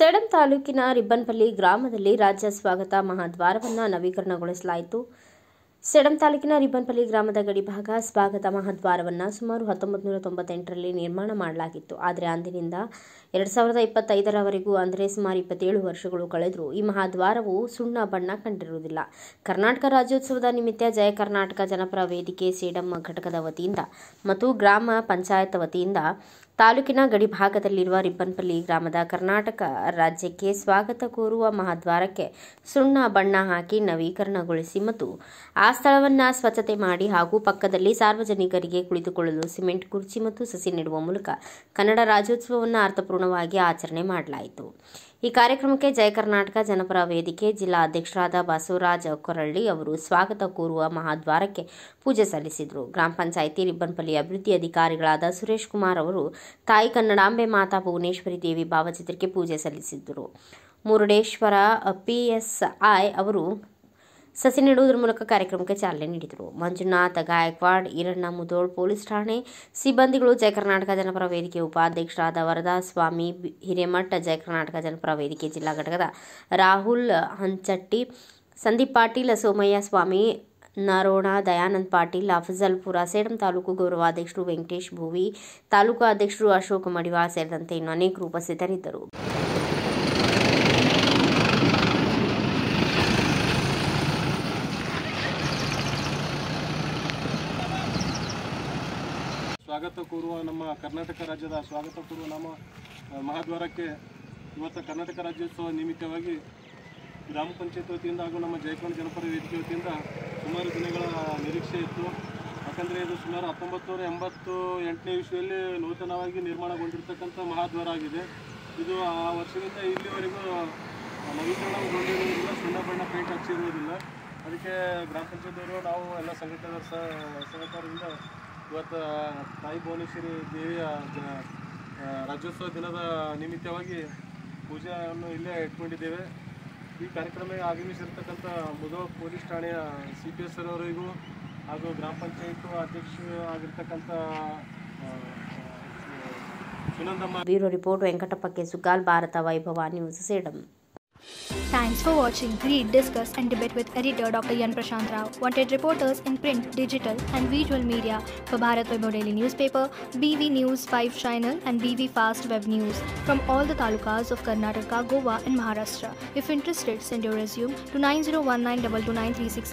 ಸೇಡಂ ತಾಲೂಕಿನ ರಿಬ್ಬನ್ಪಲ್ಲಿ ಗ್ರಾಮದಲ್ಲಿ ರಾಜ್ಯ ಸ್ವಾಗತ ಮಹಾದ್ವಾರವನ್ನು ನವೀಕರಣಗೊಳಿಸಲಾಯಿತು. ಸೇಡಂ ತಾಲೂಕಿನ ರಿಬ್ಬನ್ಪಲ್ಲಿ ಗ್ರಾಮದ ಗಡಿಭಾಗ ಸ್ವಾಗತ ಮಹಾದ್ವಾರವನ್ನು ಸುಮಾರು 1998ರಲ್ಲಿ ನಿರ್ಮಾಣ ಮಾಡಲಾಗಿತ್ತು. ಆದರೆ ಅಂದಿನಿಂದ 2025ರವರೆಗೂ ಅಂದರೆ ಸುಮಾರು 27 ವರ್ಷಗಳು ಕಳೆದರೂ ಈ ಮಹಾದ್ವಾರವು ಸುಣ್ಣ ಬಣ್ಣ ಕಂಡಿರುವುದಿಲ್ಲ. ಕರ್ನಾಟಕ ರಾಜ್ಯೋತ್ಸವದ ನಿಮಿತ್ತ ಜಯ ಕರ್ನಾಟಕ ಜನಪರ ವೇದಿಕೆ ಸೇಡಂ ಘಟಕದ ವತಿಯಿಂದ ಮತ್ತು ಗ್ರಾಮ ಪಂಚಾಯತ್ ವತಿಯಿಂದ ತಾಲೂಕಿನ ಗಡಿಭಾಗದಲ್ಲಿರುವ ರಿಬ್ಬನ್ಪಲ್ಲಿ ಗ್ರಾಮದ ಕರ್ನಾಟಕ ರಾಜ್ಯಕ್ಕೆ ಸ್ವಾಗತ ಕೋರುವ ಮಹಾದ್ವಾರಕ್ಕೆ ಸುಣ್ಣ ಬಣ್ಣ ಹಾಕಿ ನವೀಕರಣಗೊಳಿಸಿ ಮತ್ತು ಆ ಸ್ಥಳವನ್ನು ಸ್ವಚ್ಛತೆ ಮಾಡಿ ಹಾಗೂ ಪಕ್ಕದಲ್ಲಿ ಸಾರ್ವಜನಿಕರಿಗೆ ಕುಳಿತುಕೊಳ್ಳಲು ಸಿಮೆಂಟ್ ಕುರ್ಚಿ ಮತ್ತು ಸಸಿ ನೆಡುವ ಮೂಲಕ ಕನ್ನಡ ರಾಜ್ಯೋತ್ಸವವನ್ನು ಅರ್ಥಪೂರ್ಣವಾಗಿ ಆಚರಣೆ ಮಾಡಲಾಯಿತು. ಈ ಕಾರ್ಯಕ್ರಮಕ್ಕೆ ಜಯ ಕರ್ನಾಟಕ ಜನಪರ ವೇದಿಕೆ ಜಿಲ್ಲಾ ಅಧ್ಯಕ್ಷರಾದ ಬಸವರಾಜ ಕೊರಳ್ಳಿ ಅವರು ಸ್ವಾಗತ ಕೋರುವ ಮಹಾದ್ವಾರಕ್ಕೆ ಪೂಜೆ ಸಲ್ಲಿಸಿದರು. ಗ್ರಾಮ ಪಂಚಾಯಿತಿ ರಿಬ್ಬನ್ಪಲ್ಲಿ ಅಭಿವೃದ್ಧಿ ಅಧಿಕಾರಿಗಳಾದ ಸುರೇಶ್ ಕುಮಾರ್ ಅವರು ತಾಯಿ ಕನ್ನಡಾಂಬೆ ಮಾತಾ ಭುವನೇಶ್ವರಿ ದೇವಿ ಭಾವಚಿತ್ರಕ್ಕೆ ಪೂಜೆ ಸಲ್ಲಿಸಿದರು. ಮುರುಡೇಶ್ವರ PSI ಅವರು ಸಸಿ ನೆಡುವುದರ ಮೂಲಕ ಕಾರ್ಯಕ್ರಮಕ್ಕೆ ಚಾಲನೆ ನೀಡಿದರು. ಮಂಜುನಾಥ್ ಗಾಯಕ್ವಾಡ್, ಈರಣ್ಣ ಮುದೋಳ್ ಪೊಲೀಸ್ ಠಾಣೆ ಸಿಬ್ಬಂದಿಗಳು, ಜಯ ಕರ್ನಾಟಕ ಜನಪರ ವೇದಿಕೆ ಉಪಾಧ್ಯಕ್ಷರಾದ ವರದಾ ಸ್ವಾಮಿ ಹಿರೇಮಠ, ಜಯ ಕರ್ನಾಟಕ ಜನಪರ ವೇದಿಕೆ ಜಿಲ್ಲಾ ಘಟಕದ ರಾಹುಲ್ ಹಂಚಟ್ಟಿ, ಸಂದೀಪ್ ಪಾಟೀಲ್, ಸೋಮಯ್ಯ ಸ್ವಾಮಿ, ನರೋಣ, ದಯಾನಂದ್ ಪಾಟೀಲ್, ಅಫಜಲ್ಪುರ, ಸೇಡಂ ತಾಲೂಕು ಗೌರವಾಧ್ಯಕ್ಷರು ವೆಂಕಟೇಶ್ ಭೂವಿ, ತಾಲೂಕು ಅಧ್ಯಕ್ಷರು ಅಶೋಕ್ ಮಡಿವಾಳ್ ಸೇರಿದಂತೆ ಇನ್ನು ಅನೇಕರು ಉಪಸ್ಥಿತರಿದ್ದರು. ಸ್ವಾಗತ ಕೋರುವ ನಮ್ಮ ಕರ್ನಾಟಕ ರಾಜ್ಯದ ಸ್ವಾಗತ ಕೋರುವ ನಮ್ಮ ಮಹಾದ್ವಾರಕ್ಕೆ ಇವತ್ತು ಕರ್ನಾಟಕ ರಾಜ್ಯೋತ್ಸವ ನಿಮಿತ್ತವಾಗಿ ಗ್ರಾಮ ಪಂಚಾಯತ್ ವತಿಯಿಂದ ಹಾಗೂ ನಮ್ಮ ಜಯಕರ್ನಾಟಕ ಜನಪರ ವೇದಿಕೆ ವತಿಯಿಂದ ಸುಮಾರು ದಿನಗಳ ನಿರೀಕ್ಷೆ ಇತ್ತು. ಯಾಕಂದರೆ ಇದು ಸುಮಾರು 1988ನೇ ಇಸ್ವಿಯಲ್ಲಿ ನೂತನವಾಗಿ ನಿರ್ಮಾಣಗೊಂಡಿರ್ತಕ್ಕಂಥ ಮಹಾದ್ವಾರ ಆಗಿದೆ. ಇದು ಆ ವರ್ಷದಿಂದ ಇಲ್ಲಿವರೆಗೂ ನವೀಕರಣಗೊಂಡಿರುವುದಿಲ್ಲ, ಸುಣ್ಣ ಬಣ್ಣ ಪೇಂಟ್ ಹಚ್ಚಿರುವುದಿಲ್ಲ. ಅದಕ್ಕೆ ಗ್ರಾಮ ಪಂಚಾಯತ್ವರು ನಾವು ಎಲ್ಲ ಸಂಘಟನೆಗಳ ಸಹಕಾರದಿಂದ ಇವತ್ತು ತಾಯಿ ಭುವನೇಶ್ವರಿ ದೇವಿಯ ರಾಜ್ಯೋತ್ಸವ ದಿನದ ನಿಮಿತ್ತವಾಗಿ ಪೂಜೆಯನ್ನು ಇಲ್ಲೇ ಇಟ್ಕೊಂಡಿದ್ದೇವೆ. ಈ ಕಾರ್ಯಕ್ರಮಕ್ಕೆ ಆಗಮಿಸಿರ್ತಕ್ಕಂಥ ಮುದೋಳ್ ಪೊಲೀಸ್ ಠಾಣೆಯ CPS ಅವರಿಗೂ ಹಾಗೂ ಗ್ರಾಮ ಪಂಚಾಯತ್ ಅಧ್ಯಕ್ಷರು ಆಗಿರ್ತಕ್ಕಂಥ Sunandamma. Bureau report Venkatappa K Sugal, Bharata Vaibhava news, Sedam. Thanks for watching. Read, discuss and debate with editor Dr. Yan Prashant Rao. Wanted reporters in print, digital and visual media for Bharat Vaibhav Daily Newspaper, BV News 5 Channel and BV Fast Web News from all the talukas of Karnataka, Goa and Maharashtra. If interested, send your resume to 9019229369.